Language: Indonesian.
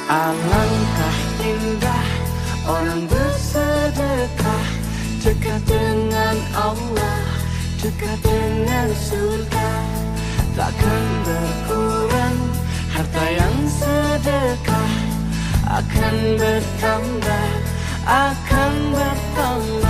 Alangkah indah orang bersedekah, dekat dengan Allah, dekat dengan surga. Takkan berkurang harta yang sedekah, akan bertambah, akan bertambah.